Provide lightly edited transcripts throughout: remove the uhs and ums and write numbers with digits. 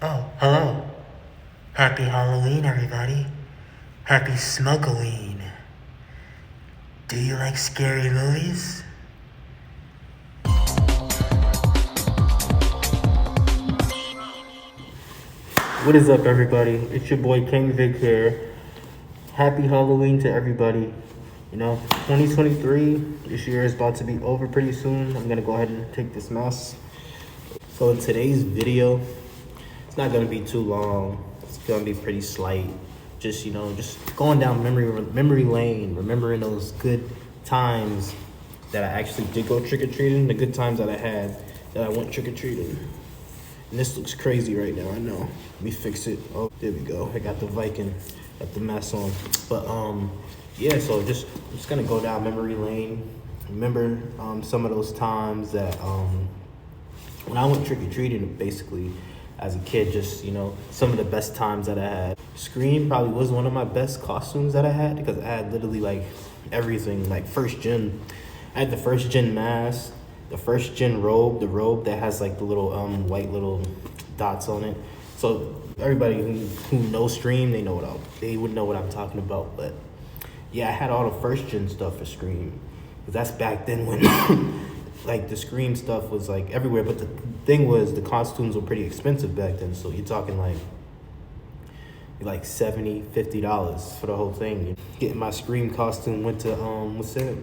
Oh, hello. Happy Halloween, everybody. Happy Smuggling. Do you like scary movies? What is up, everybody? It's your boy King Vic here. Happy Halloween to everybody. 2023, this year is about to be over pretty soon. I'm gonna go ahead and take this mask. So in today's video, it's not gonna be too long. It's gonna be pretty slight. Just going down memory lane, remembering those good times that I actually did go trick or treating, the good times that I had that I went trick or treating. And this looks crazy right now, I know. Let me fix it. Oh, there we go. I got the Viking, got the mask on. But yeah, so I'm just gonna go down memory lane. Remember some of those times that when I went trick or treating, basically as a kid, just some of the best times that I had. Scream probably was one of my best costumes that I had because I had literally like everything. Like first gen, I had the first gen mask, the first gen robe, the robe that has like the little white little dots on it. So everybody who knows Scream, they would know what I'm talking about. But yeah, I had all the first gen stuff for Scream, because that's back then when like the Scream stuff was like everywhere. But the thing was, the costumes were pretty expensive back then. So you're talking like $70, $50 for the whole thing. Getting my Scream costume, went to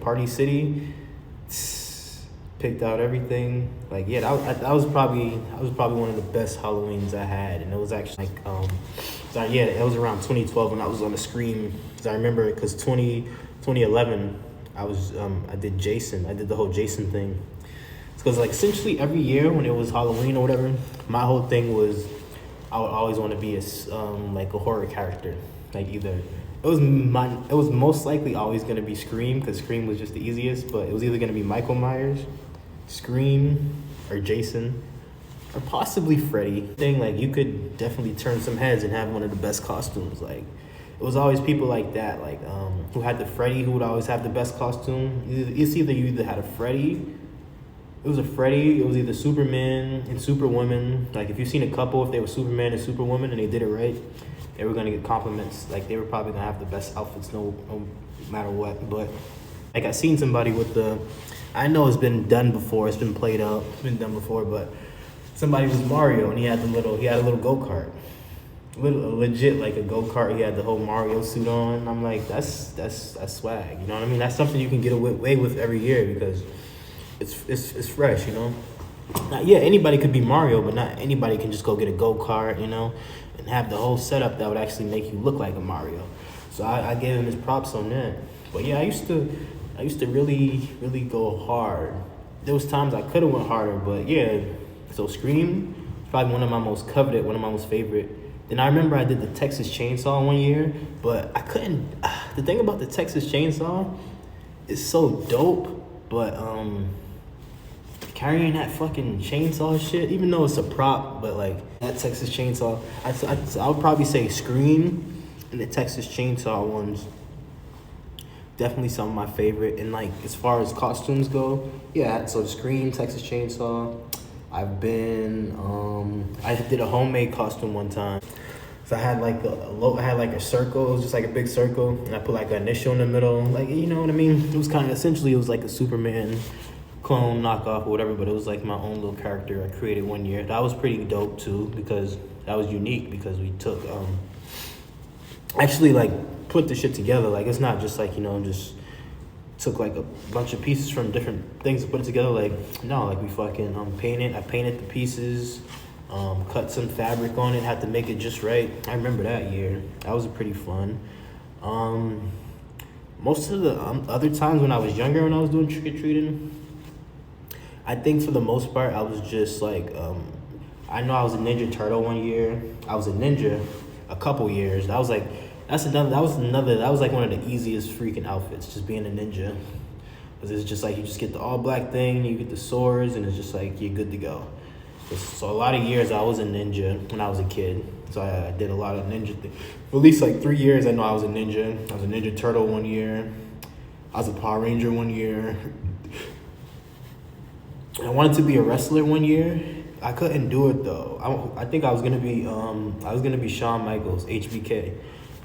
Party City, picked out everything. Like yeah, that was probably one of the best Halloweens I had. And it was actually like it was around 2012 when I was on the Scream. Cause I remember it, because 2011 I did Jason. I did the whole Jason thing. It's because like essentially every year when it was Halloween or whatever, my whole thing was I would always want to be like a horror character. Like either it was most likely always gonna be Scream, because Scream was just the easiest. But it was either gonna be Michael Myers, Scream, or Jason, or possibly Freddy. Thing like you could definitely turn some heads and have one of the best costumes. Like it was always people like that, like who had the Freddy, who would always have the best costume. It's either you either had a Freddy. It was a Freddy. It was either Superman and Superwoman. Like if you've seen a couple, if they were Superman and Superwoman and they did it right, they were gonna get compliments. Like they were probably gonna have the best outfits, no matter what. But like I seen somebody with I know it's been done before. It's been played out. It's been done before. But somebody was Mario and he had a little go kart. Legit like a go kart. He had the whole Mario suit on. I'm like, that's swag. You know what I mean? That's something you can get away with every year because it's fresh. Now, yeah, anybody could be Mario, but not anybody can just go get a go kart. And have the whole setup that would actually make you look like a Mario. So I gave him his props on that. But yeah, I used to really go hard. There was times I could have went harder, but yeah. So Scream is probably one of my most coveted, one of my most favorite. Then I remember I did the Texas Chainsaw one year, but I couldn't. The thing about the Texas Chainsaw is so dope, but carrying that fucking chainsaw shit, even though it's a prop, but like that Texas Chainsaw, I would probably say Scream and the Texas Chainsaw ones. Definitely some of my favorite. And like as far as costumes go, yeah, so Scream, Texas Chainsaw. I've been I did a homemade costume one time. So I had like a circle. It was just like a big circle, and I put like an initial in the middle. Like, you know what I mean? It was kind of essentially, it was like a Superman clone knockoff or whatever, but it was like my own little character I created one year. That was pretty dope too, because that was unique, because we took actually like put the shit together. Like it's not just like just took like a bunch of pieces from different things to put it together. Like no, like we fucking painted. I painted the pieces, cut some fabric on it, had to make it just right. I remember that year. That was pretty fun. Most of the other times when I was younger, when I was doing trick or treating, I think for the most part I was just like I know I was a Ninja Turtle one year. I was a ninja a couple years. That was like one of the easiest freaking outfits, just being a ninja. Because it's just like you just get the all black thing, you get the swords, and it's just like you're good to go. So a lot of years I was a ninja when I was a kid. So I did a lot of ninja things. For at least like 3 years I know I was a ninja. I was a Ninja Turtle one year. I was a Power Ranger one year. I wanted to be a wrestler one year. I couldn't do it though. I think I was gonna be Shawn Michaels, HBK.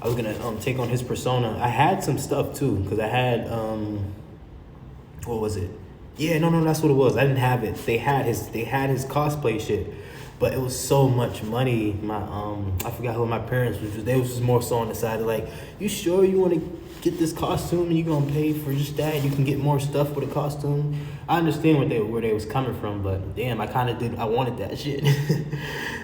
I was gonna take on his persona. I had some stuff too, because I had what was it? Yeah, no, that's what it was. I didn't have it. They had his cosplay shit, but it was so much money. I forgot who my parents was. They was just more so on the side of like, you sure you want to get this costume and you gonna pay for just that? You can get more stuff with a costume. I understand where they was coming from, but damn, I wanted that shit.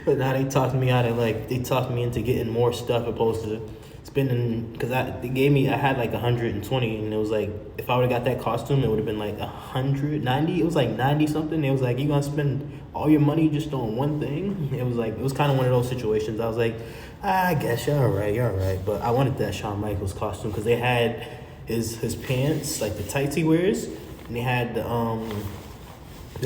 But now they talked me into getting more stuff opposed to spending, because I had like 120, and it was like, if I would have got that costume, it would have been like 190. It was like 90 something. It was like, you gonna spend all your money just on one thing? It was kind of one of those situations. I was like, I guess you're all right. But I wanted that Shawn Michaels costume because they had his pants, like the tights he wears, and they had the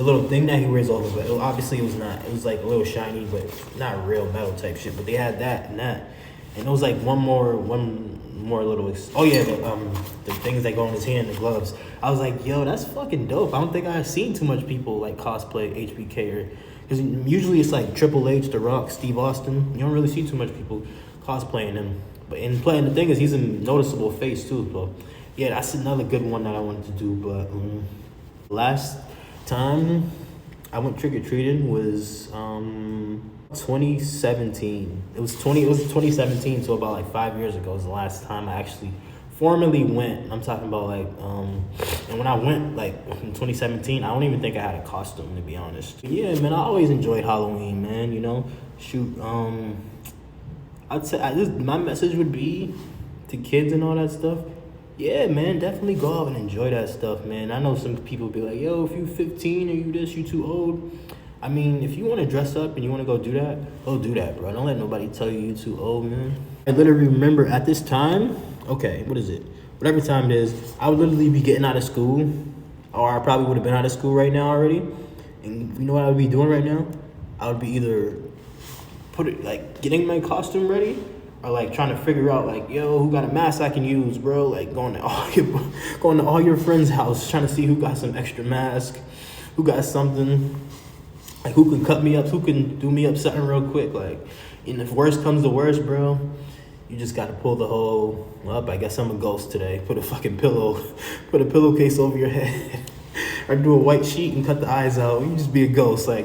little thing that he wears over, but obviously it was not. It was like a little shiny, but not real metal type shit. But they had that and that. And it was like one more little. The things that go in his hand, the gloves. I was like, yo, that's fucking dope. I don't think I've seen too much people like cosplay HBK, because usually it's like Triple H, The Rock, Steve Austin. You don't really see too much people cosplaying him. But in playing, the thing is, he's a noticeable face too. So yeah, that's another good one that I wanted to do. But last time I went trick or treating was 2017. It was 2017, so about like 5 years ago was the last time I actually formally went. I'm talking about like and when I went like in 2017, I don't even think I had a costume, to be honest. But yeah, man, I always enjoyed Halloween, man. You know, shoot. I'd say my message would be to kids and all that stuff. Yeah, man, definitely go out and enjoy that stuff, man. I know some people be like, yo, if you 15 or you this, you too old. I mean, if you want to dress up and you want to go do that, bro. Don't let nobody tell you you're too old, man. I literally remember at this time, okay, what is it? Whatever time it is, I would literally be getting out of school, or I probably would have been out of school right now already. And you know what I would be doing right now? I would be either getting my costume ready, or like trying to figure out like, yo, who got a mask I can use, bro? Like going to all your friends' house, trying to see who got some extra mask, who got something. Like, who can cut me up? Who can do me up something real quick? Like, and if worst comes to worst, bro, you just got to pull the whole, well, I guess I'm a ghost today. Put a pillowcase over your head. Or do a white sheet and cut the eyes out. You just be a ghost. Like,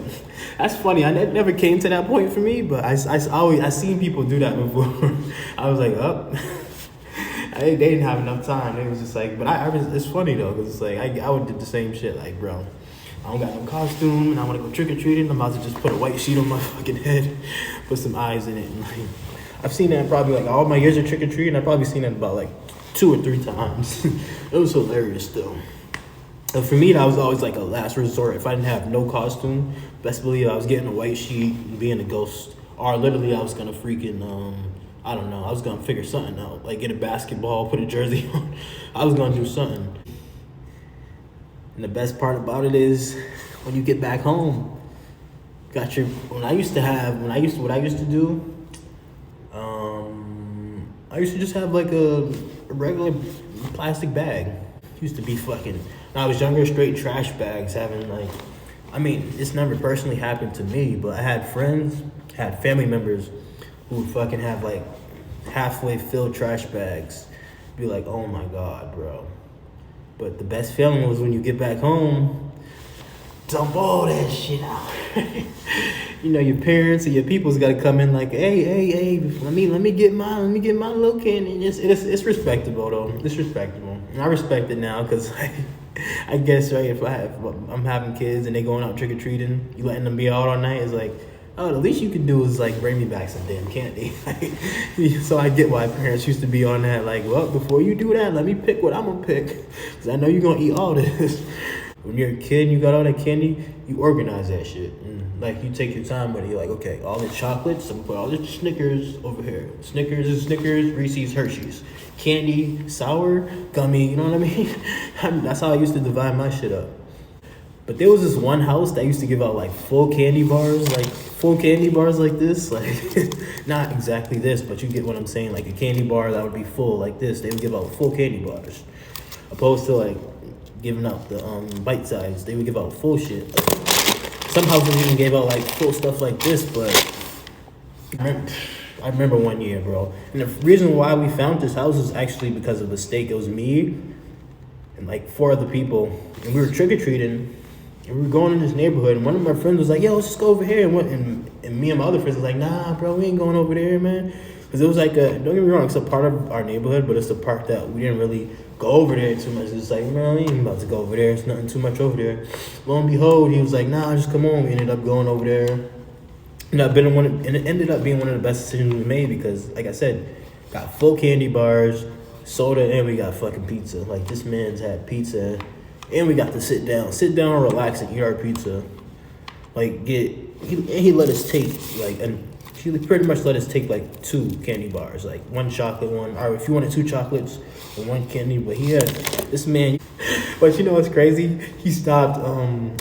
that's funny. It never came to that point for me, but I seen people do that before. I was like, they didn't have enough time. It was just like, but it's funny though, because it's like, I would do the same shit. Like, bro, I don't got no costume and I want to go trick-or-treating. I'm about to just put a white sheet on my fucking head, put some eyes in it. And like, I've seen that probably like all my years of trick-or-treating. I've probably seen that about like 2 or 3 times. It was hilarious though. And for me, that was always like a last resort. If I didn't have no costume, best believe I was getting a white sheet and being a ghost. Or literally I was gonna freaking, I don't know, I was gonna figure something out. Like get a basketball, put a jersey on. I was gonna do something. And the best part about it is when you get back home, what I used to do, I used to just have like a regular plastic bag. Used to be fucking, when I was younger, straight trash bags, having like, I mean, this never personally happened to me, but I had family members who would fucking have like halfway filled trash bags. Be like, oh my God, bro. But the best feeling was when you get back home, dump all that shit out. You know, your parents and your people's got to come in like, hey, let me get my little candy. It's respectable though. It's respectable. And I respect it now because I guess right, if I'm having kids and they going out trick or treating, you letting them be out all night, is like, oh, the least you can do is like bring me back some damn candy. So I get why parents used to be on that. Like, well, before you do that, let me pick what I'm gonna pick, because I know you're gonna eat all this. When you're a kid and you got all that candy, you organize that shit. And like you take your time with it. You're like, okay, all the chocolates, I'm gonna put all the Snickers over here. Snickers is Snickers, Reese's, Hershey's. Candy, sour, gummy, you know what I mean? That's how I used to divide my shit up. But there was this one house that used to give out like full candy bars like this. Like, not exactly this, but you get what I'm saying. Like a candy bar that would be full like this. They would give out full candy bars. Opposed to like giving out the bite size. They would give out full shit. some houses even gave out like cool stuff like this, but I remember one year, bro. And the reason why we found this house is actually because of a mistake. It was me and like 4 other people, and we were trick or treating, and we were going in this neighborhood. And one of my friends was like, "Yo, let's just go over here." And me and my other friends was like, "Nah, bro, we ain't going over there, man." Because it was like don't get me wrong, it's a part of our neighborhood, but it's a part that we didn't really go over there too much. It's like, man, we ain't about to go over there. It's nothing too much over there. Lo and behold, he was like, "Nah, just come on." We ended up going over there. And it ended up being one of the best decisions we made because, like I said, got full candy bars, soda, and we got fucking pizza. Like, this man's had pizza, and we got to sit down, relax, and eat our pizza. Like, he let us take, like, and he pretty much let us take, like, 2 candy bars, like, 1 chocolate, one, or if you wanted 2 chocolates and 1 candy, but he had, this man, but you know what's crazy? He stopped,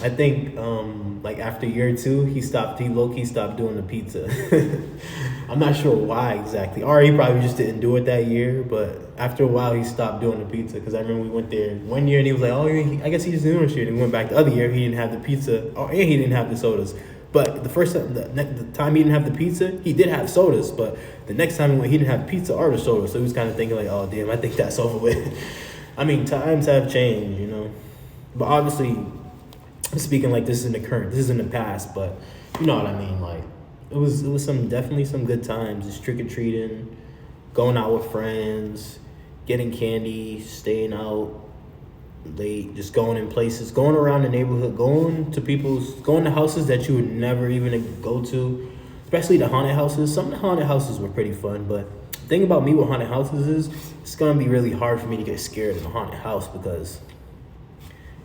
I think, like after year 2, he low-key stopped doing the pizza. I'm not sure why exactly. Or he probably just didn't do it that year, but after a while he stopped doing the pizza. Because I remember we went there one year and he was like, "Oh, I guess he's doing shit." And we went back the other year, he didn't have the pizza, and he didn't have the sodas. But the first time, the time he didn't have the pizza, he did have sodas. But the next time he went, he didn't have pizza or the soda. So he was kind of thinking like, "Oh, damn, I think that's over with." I mean, times have changed, you know. But obviously, speaking like this is in the past, but you know what I mean. Like, it was definitely some good times. Just trick or treating, going out with friends, getting candy, staying out late, just going in places, going around the neighborhood, going to houses that you would never even go to, especially the haunted houses. Some of the haunted houses were pretty fun, but the thing about me with haunted houses is it's gonna be really hard for me to get scared in a haunted house because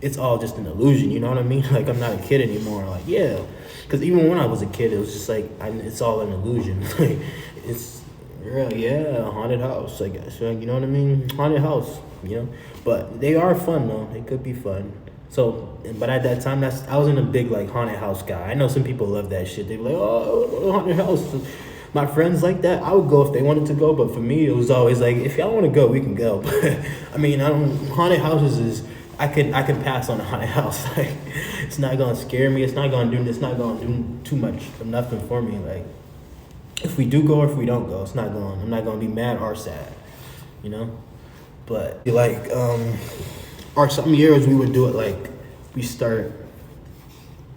it's all just an illusion, you know what I mean? Like, I'm not a kid anymore. Like, yeah, because even when I was a kid, it was just like, it's all an illusion. Like, it's real, yeah, a haunted house, I guess. You know what I mean? Haunted house, you know? But they are fun, though. They could be fun. So, but at that time, I wasn't a big, like, haunted house guy. I know some people love that shit. They be like, "Oh, haunted house." My friends like that, I would go if they wanted to go, but for me, it was always like, if y'all want to go, we can go. But, I mean, haunted houses is, I can pass on a haunted house. Like, it's not gonna scare me. It's not gonna do too much of nothing for me. Like, if we do go or if we don't go, I'm not gonna be mad or sad, you know. But like, or some years we would do it like we start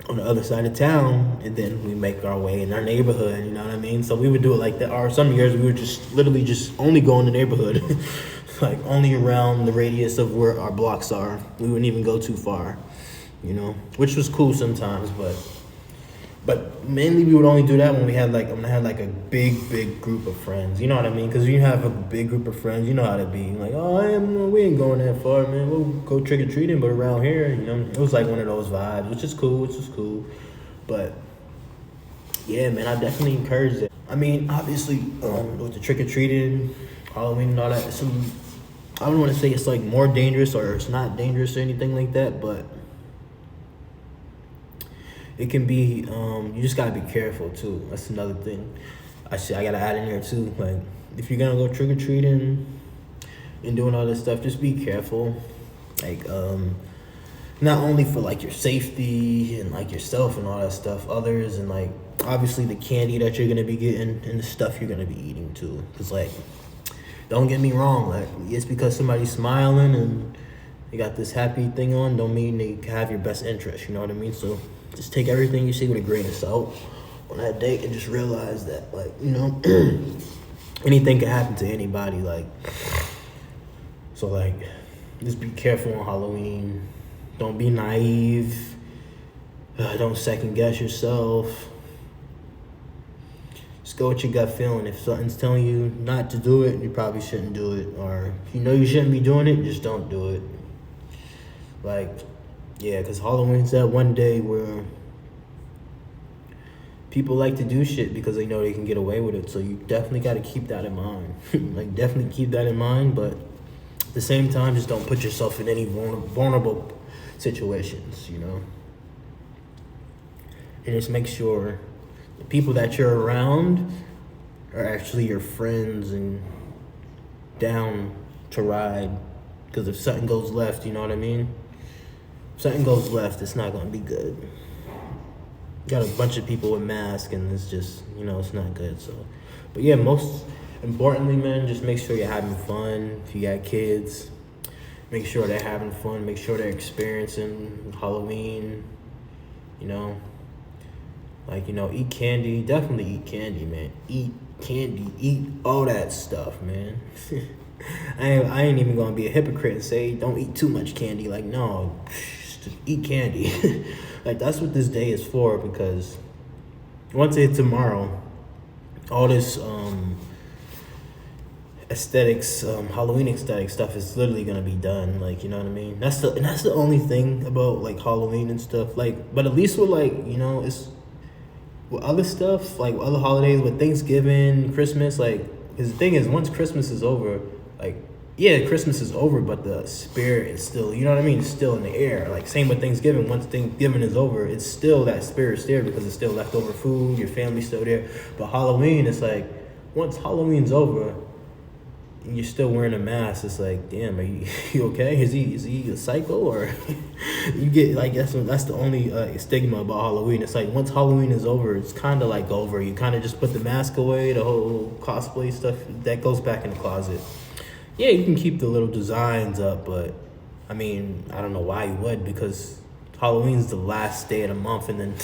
on the other side of town and then we make our way in our neighborhood. You know what I mean? So we would do it like that. Or some years we would just literally just only go in the neighborhood. Like, only around the radius of where our blocks are. We wouldn't even go too far, you know, which was cool sometimes, but mainly we would only do that when I had like a big group of friends. You know what I mean? Because when you have a big group of friends, you know how to be. Like, "Oh, we ain't going that far, man. We'll go trick or treating, but around here, you know." It was like one of those vibes, which is cool. But yeah, man, I definitely encourage it. I mean, obviously, with the trick or treating, Halloween and all that, I don't want to say it's like more dangerous or it's not dangerous or anything like that, but it can be, you just gotta be careful too. That's another thing I gotta add in here too. Like, if you're gonna go trick-or-treating and doing all this stuff, just be careful. Like, not only for like your safety and like yourself and all that stuff, others, and like obviously the candy that you're gonna be getting and the stuff you're gonna be eating too. Cause like, don't get me wrong, like, it's because somebody's smiling and they got this happy thing on, don't mean they have your best interest, you know what I mean? So just take everything you see with a grain of salt on that date and just realize that, like, you know, anything can happen to anybody, like, so like, just be careful on Halloween. Don't be naive. Don't second guess yourself. Just go with your gut feeling. If something's telling you not to do it, you probably shouldn't do it. Or if you know you shouldn't be doing it, just don't do it. Like, yeah, because Halloween's that one day where people like to do shit because they know they can get away with it. So you definitely got to keep that in mind. Like, definitely keep that in mind. But at the same time, just don't put yourself in any vulnerable situations, you know? And just make sure the people that you're around are actually your friends and down to ride. Because if something goes left, you know what I mean? If something goes left, it's not going to be good. got a bunch of people with masks, and it's just, it's not good. So, but yeah, most importantly, man, just make sure you're having fun. If you got kids, make sure they're having fun. Make sure they're experiencing Halloween. Eat candy. Definitely eat candy, man. Eat candy. Eat all that stuff, man. I ain't even gonna be a hypocrite and say don't eat too much candy. Like, no, just eat candy. Like, that's what this day is for, because once it's tomorrow, all this aesthetics, Halloween aesthetic stuff is literally gonna be done. Like, you know what I mean? That's the only thing about like Halloween and stuff. Like, but at least with it's with other stuff, like other holidays, with Thanksgiving, Christmas, like, because the thing is, once Christmas is over, like, yeah, Christmas is over, but the spirit is still, you know what I mean? It's still in the air. Like, same with Thanksgiving. Once Thanksgiving is over, it's still, that spirit's there because it's still leftover food, your family's still there. But Halloween, it's like, once Halloween's over, and you're still wearing a mask, it's like, damn, are you okay? Is he a psycho? Or you get, like, that's the only stigma about Halloween. It's like, once Halloween is over, it's kind of like over. You kind of just put the mask away, the whole cosplay stuff, that goes back in the closet. Yeah, you can keep the little designs up, but I mean, I don't know why you would, because Halloween's the last day of the month, and then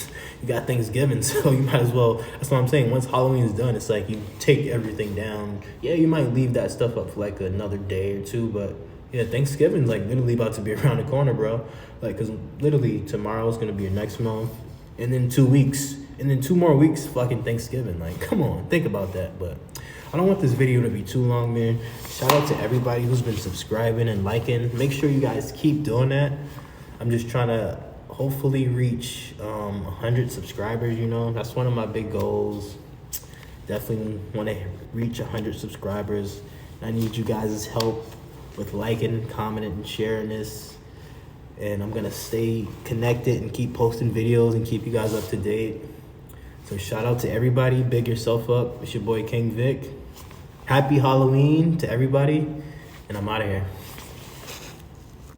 you got Thanksgiving, so you might as well. That's what I'm saying. Once Halloween's done, it's like you take everything down. Yeah, you might leave that stuff up for like another day or two, but yeah, Thanksgiving's like literally about to be around the corner, bro. Like, because literally tomorrow's gonna be your next month, and then 2 weeks, and then 2 more weeks, fucking Thanksgiving. Like, come on, think about that. But I don't want this video to be too long, man. Shout out to everybody who's been subscribing and liking. Make sure you guys keep doing that. I'm just trying to hopefully reach 100 subscribers, That's one of my big goals. Definitely want to reach 100 subscribers. I need you guys' help with liking, commenting, and sharing this. And I'm going to stay connected and keep posting videos and keep you guys up to date. So shout out to everybody. Big yourself up. It's your boy King Vic. Happy Halloween to everybody. And I'm out of here.